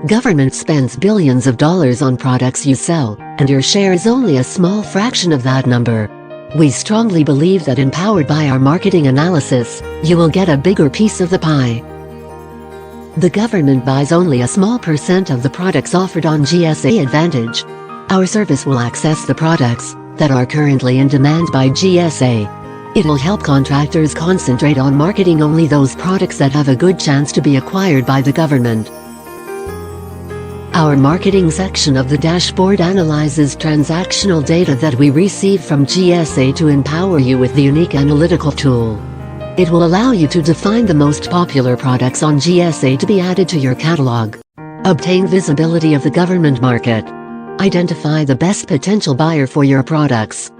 Government spends billions of dollars on products you sell, and your share is only a small fraction of that number. We strongly believe that empowered by our marketing analysis, you will get a bigger piece of the pie. The government buys only a small percent of the products offered on GSA Advantage. Our service will access the products that are currently in demand by GSA. It will help contractors concentrate on marketing only those products that have a good chance to be acquired by the government. Our marketing section of the dashboard analyzes transactional data that we receive from GSA to empower you with the unique analytical tool. It will allow you to define the most popular products on GSA to be added to your catalog. Obtain visibility of the government market. Identify the best potential buyer for your products.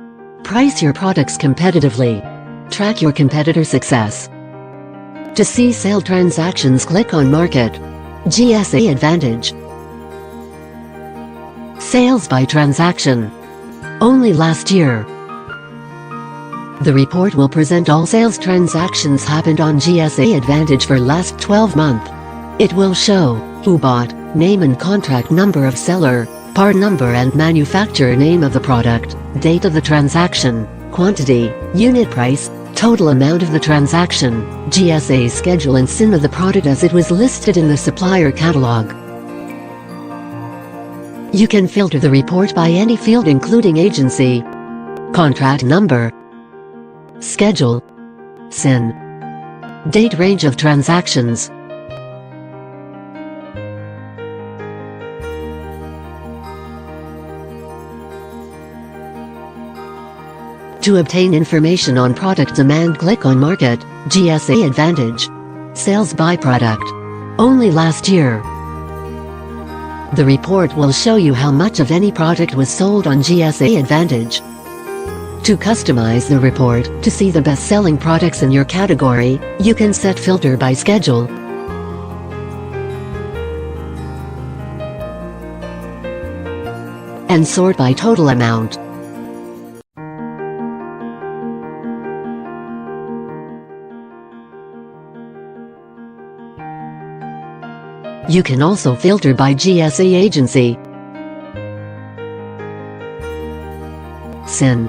Price your products competitively. Track your competitor success. To see sale transactions, click on Market. GSA Advantage. Sales by transaction. Only last year. The report will present all sales transactions happened on GSA Advantage for last 12 months. It will show who bought, name and contract number of seller, part number and manufacturer name of the product, date of the transaction, quantity, unit price, total amount of the transaction, GSA schedule and SIN of the product as it was listed in the supplier catalog. You can filter the report by any field including agency, contract number, schedule, SIN, date, range of transactions. To obtain information on product demand, click on Market, GSA Advantage. Sales by product. Only last year. The report will show you how much of any product was sold on GSA Advantage. To customize the report, to see the best-selling products in your category, you can set filter by schedule, and sort by total amount. You can also filter by GSA agency, SIN,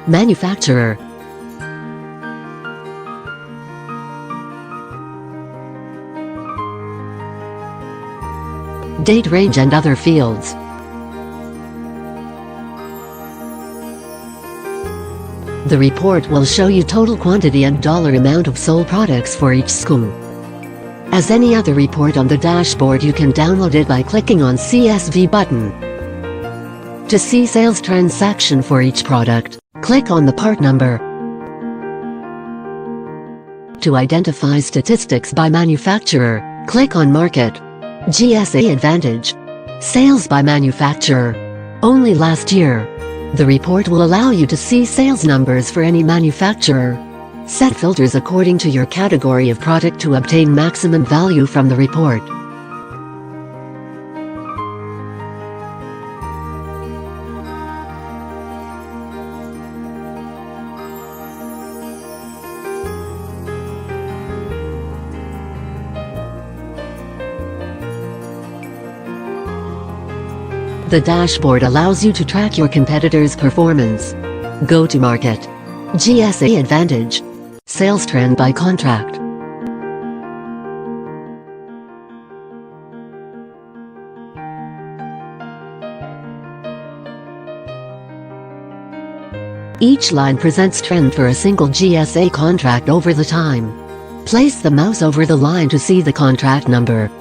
manufacturer, date, range and other fields. The report will show you total quantity and dollar amount of sold products for each SKU. As any other report on the dashboard, you can download it by clicking on CSV button. To see sales transaction for each product, click on the part number. To identify statistics by manufacturer, click on Market, GSA Advantage. Sales by manufacturer. Only last year. The report will allow you to see sales numbers for any manufacturer. Set filters according to your category of product to obtain maximum value from the report. The dashboard allows you to track your competitors' performance. Go to Market, GSA Advantage. Sales trend by contract. Each line presents trend for a single GSA contract over the time. Place the mouse over the line to see the contract number.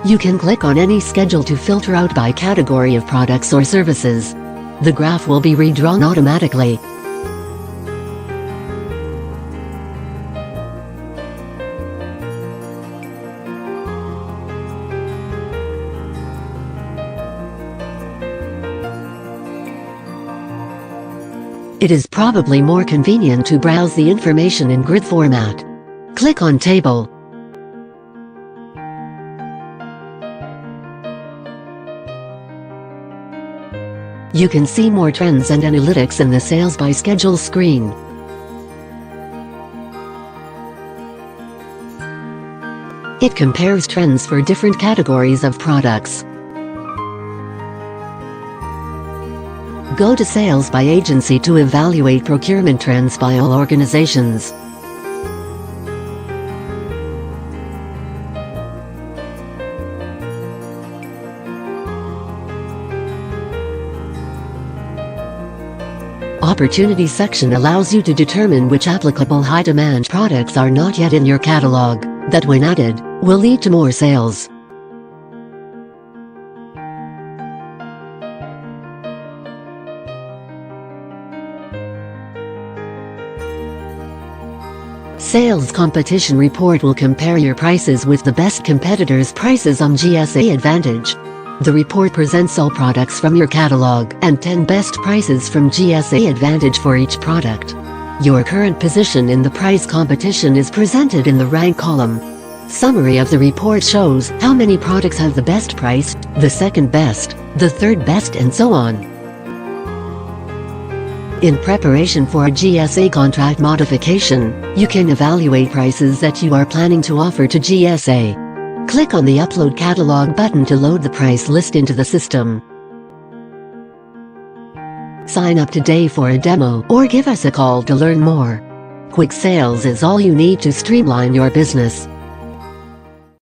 You can click on any schedule to filter out by category of products or services. The graph will be redrawn automatically. It is probably more convenient to browse the information in grid format. Click on Table. You can see more trends and analytics in the Sales by Schedule screen. It compares trends for different categories of products. Go to Sales by Agency to evaluate procurement trends by all organizations. Opportunity section allows you to determine which applicable high-demand products are not yet in your catalog, that when added, will lead to more sales. Sales Competition Report will compare your prices with the best competitors' prices on GSA Advantage. The report presents all products from your catalog and 10 best prices from GSA Advantage for each product. Your current position in the price competition is presented in the rank column. Summary of the report shows how many products have the best price, the second best, the third best, and so on. In preparation for a GSA contract modification, you can evaluate prices that you are planning to offer to GSA. Click on the Upload Catalog button to load the price list into the system. Sign up today for a demo or give us a call to learn more. Quick sales is all you need to streamline your business.